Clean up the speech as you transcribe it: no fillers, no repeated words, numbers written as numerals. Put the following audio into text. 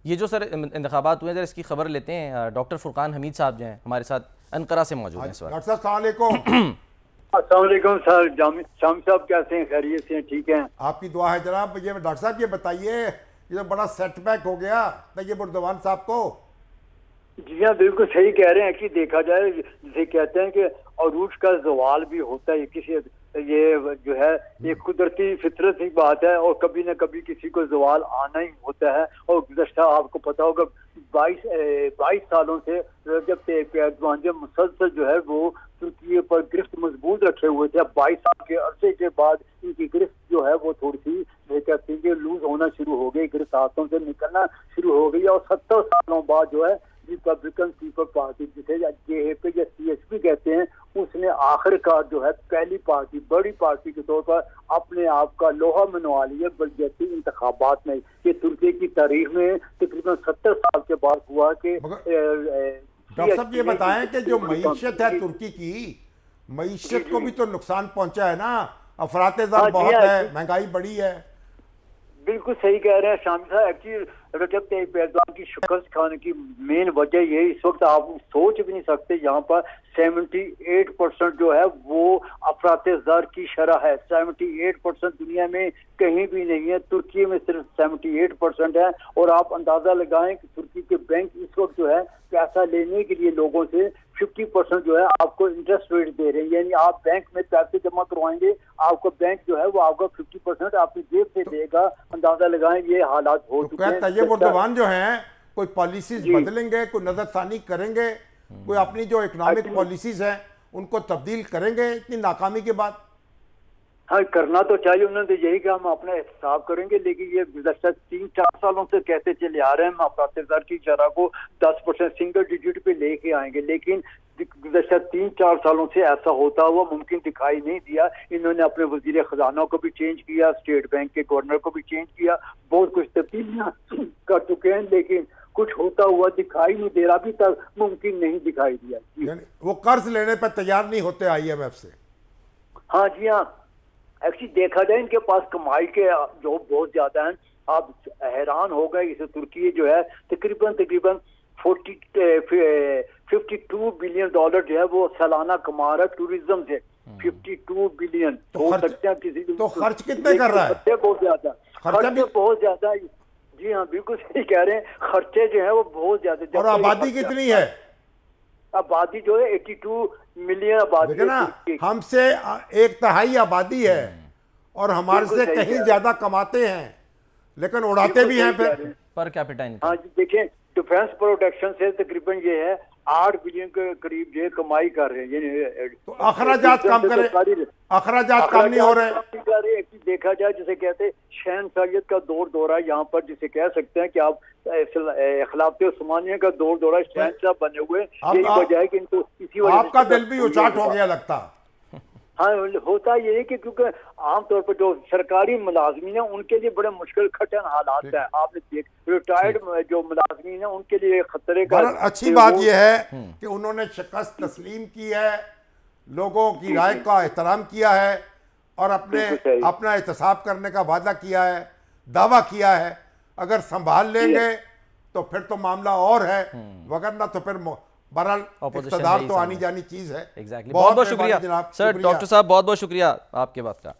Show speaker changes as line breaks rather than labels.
ये जो सर इंतखाबात हुए हैं, इसकी खबर लेते हैं। डॉक्टर फुरकान हमीद साहब जो हैं हमारे साथ अनकरा से मौजूद हैं इस वक्त।
डॉक्टर साहब अस्सलाम वालेकुम।
अस्सलाम वालेकुम सर, शाम साहब कैसे हैं? खैरियत से हैं? ठीक हैं,
आपकी दुआ है जनाब। ये डॉक्टर साहब ये बताइए, ये तो बड़ा सेटबैक हो गया तैयब उर्दवान साहब को।
जी हाँ, बिल्कुल सही कह रहे हैं कि देखा जाए जिसे कहते हैं कि अरूज का जवाल भी होता है, किसी ये जो है ये कुदरती फितरत की बात है और कभी न कभी किसी को जवाल आना ही होता है। और गुज़श्ता आपको पता होगा 22 सालों से रजब तय्यब एर्दोगान जो मुसलसल जो है वो तुर्की पर गिरफ्त मजबूत रखे हुए थे। अब 22 साल के अरसे के बाद इनकी गिरफ्त जो है वो थोड़ी सी कहते हैं लूज होना शुरू हो गई, गिरफ्त हाथों से निकलना शुरू हो गई। और 70 सालों बाद जो है रिपब्लिकन पीपल पार्टी जिसे जेएपी या सीएसपी कहते हैं, उसने आखिरकार जो है पहली पार्टी, बड़ी पार्टी के तौर पर अपने आप का लोहा मनवा लिया बलजती इंतखाबात में। ये तुर्की की तारीख में तकरीबन 70 साल के बाद हुआ कि
डॉक्टर साहब ये बताएं कि जो मईशत है तुर्की की, मईशत को भी तो नुकसान पहुंचा है ना। अफरात-ए-ज़र बहुत है, महंगाई बढ़ी है।
बिल्कुल सही कह रहे हैं शामिल साहब। एक्चुअली रजब तय्यब एर्दोगान की शिकस्त खाने की मेन वजह ये इस वक्त आप सोच भी नहीं सकते, यहाँ पर 78% जो है वो अफरात-ए-ज़र की शरह है। 78% दुनिया में कहीं भी नहीं है, तुर्की में सिर्फ 78% है। और आप अंदाजा लगाएं कि तुर्की के बैंक इस वक्त जो है पैसा लेने के लिए लोगों से 50% जो है आपको इंटरेस्ट रेट दे रहे हैं। यानी आप बैंक में पैसे जमा करवाएंगे, आपको बैंक जो है वो आपका 50% आपकी जेब से देगा। अंदाजा लगाएं ये हालात हो चुके हैं।
तैयब उर्दवान जो हैं कोई पॉलिसीज बदलेंगे, कोई नजरसानी करेंगे, कोई अपनी जो इकोनॉमिक पॉलिसीज हैं उनको तब्दील करेंगे इतनी नाकामी के बाद?
हाँ, करना तो चाहिए। उन्होंने तो यही कहा हम अपना एहतसाब करेंगे, लेकिन ये गुज़श्ता 3-4 सालों से कहते चले आ रहे हैं हम अफरात-ए-ज़र की शरह को 10% सिंगल डिजिट पे लेके आएंगे, लेकिन गुज़श्ता 3-4 सालों से ऐसा होता हुआ मुमकिन दिखाई नहीं दिया। इन्होंने अपने वजीर खजाना को भी चेंज किया, स्टेट बैंक के गवर्नर को भी चेंज किया, बहुत कुछ तब्दीलियां कर चुके हैं, लेकिन कुछ होता हुआ दिखाई नहीं दे रहा। अभी तक मुमकिन नहीं दिखाई दिया।
वो कर्ज लेने पर तैयार नहीं होते IMF से?
हाँ जी हाँ, एक्चुअली देखा जाए इनके पास कमाई के जो बहुत ज्यादा हैं। आप हैरान हो गए, इसे तुर्की जो है तकरीबन 52 बिलियन डॉलर जो है वो सालाना कमा रहा है टूरिज्म से। 52 बिलियन हो सकते हैं किसी
तो खर्च कितने कर रहा है?
खर्चे बहुत ज्यादा, खर्चे बहुत ज्यादा। जी हाँ, बिल्कुल सही कह रहे हैं, खर्चे जो है वो बहुत ज्यादा।
और आबादी कितनी है?
आबादी जो है 82 मिलियन आबादी है
ना, हमसे 1/3 आबादी है और हमारे से कहीं ज्यादा कमाते हैं, लेकिन उड़ाते भी हैं फिर
पर कैपिटा इनकम।
हाँ जी, देखिए डिफेंस प्रोडक्शन से तकरीबन ये है 8 बिलियन के करीब ये कमाई कर रहे हैं।
तो अखराजात कम करे, अखराजात कम नहीं हो रहे।
देखा जाए जिसे कहते हैं शहनशाहियत का दौर दौरा यहाँ पर, जिसे कह सकते हैं कि आप खिलाफत उस्मानिया का दौर दौरा शहनशाह बने हुए। यही वजह है कि इनको इसी वजह
आपका दिल भी उचाट हो गया लगता।
हाँ, होता ये है कि क्योंकि आमतौर पर जो सरकारी मुलाजमीन है उनके लिए बड़े मुश्किल कठिन हालात है। आपने देख रिटायर्ड जो मुलाजमीन है उनके लिए खतरे का।
अच्छी बात यह है कि उन्होंने शिकस्त तस्लीम की है, लोगों की राय का एहतराम किया है और अपना एहतसाब करने का वादा किया है, दावा किया है। अगर संभाल लेंगे तो फिर तो मामला और है, वगरना तो फिर बहरहाल इक़्तिदार तो आनी जानी चीज है।
एग्जैक्टली। बहुत बहुत शुक्रिया सर, डॉक्टर साहब बहुत बहुत शुक्रिया आपके बात का।